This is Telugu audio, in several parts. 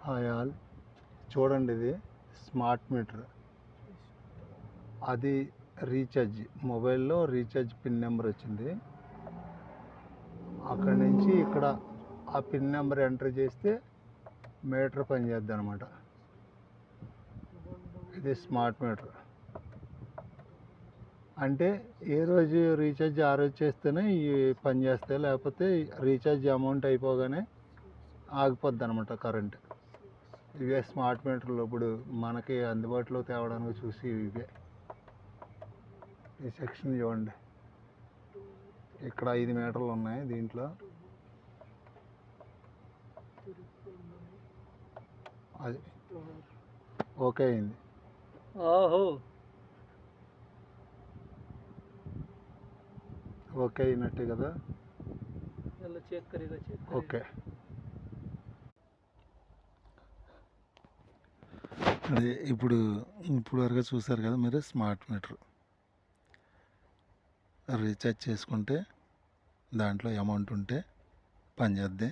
హాయ్ ఆల్, చూడండి ఇది స్మార్ట్ మీటర్. అది రీఛార్జ్, మొబైల్లో రీఛార్జ్ పిన్ నెంబర్ వచ్చింది. అక్కడి నుంచి ఇక్కడ ఆ పిన్ నెంబర్ ఎంటర్ చేస్తే మీటర్ పనిచేద్ది అనమాట. ఇది స్మార్ట్ మీటర్ అంటే ఏ రోజు రీఛార్జ్ ఆ రోజు చేస్తేనే ఇవి పనిచేస్తాయి, లేకపోతే రీఛార్జ్ అమౌంట్ అయిపోగానే ఆగిపోద్ది అనమాట కరెంట్. ఇవే స్మార్ట్ మీటర్లు ఇప్పుడు మనకి అందుబాటులో తేవడానికి చూసి ఇవే. ఈ సెక్షన్ చూడండి, ఇక్కడ 5 మీటర్లు ఉన్నాయి. దీంట్లో అది ఓకే అయింది. ఓకే అయినట్టే కదా. ఓకే, అదే ఇప్పుడు వరకు చూసారు కదా మీరు. స్మార్ట్ మీటర్ రీఛార్జ్ చేసుకుంటే దాంట్లో అమౌంట్ ఉంటే పనిచేద్ది,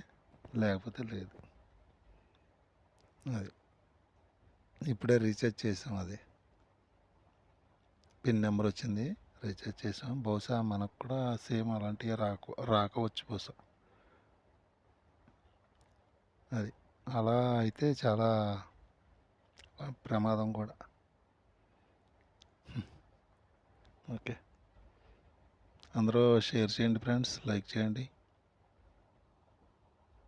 లేకపోతే లేదు. అది ఇప్పుడే రీఛార్జ్ చేసాం, అది పిన్ నెంబర్ వచ్చింది, రీఛార్జ్ చేసాం. బహుశా మనకు కూడా సేమ్ అలాంటివి రాకపోవచ్చు బహుశా. అది అలా అయితే చాలా ప్రమాదం కూడా. ఓకే, అందరూ షేర్ చేయండి ఫ్రెండ్స్, లైక్ చేయండి.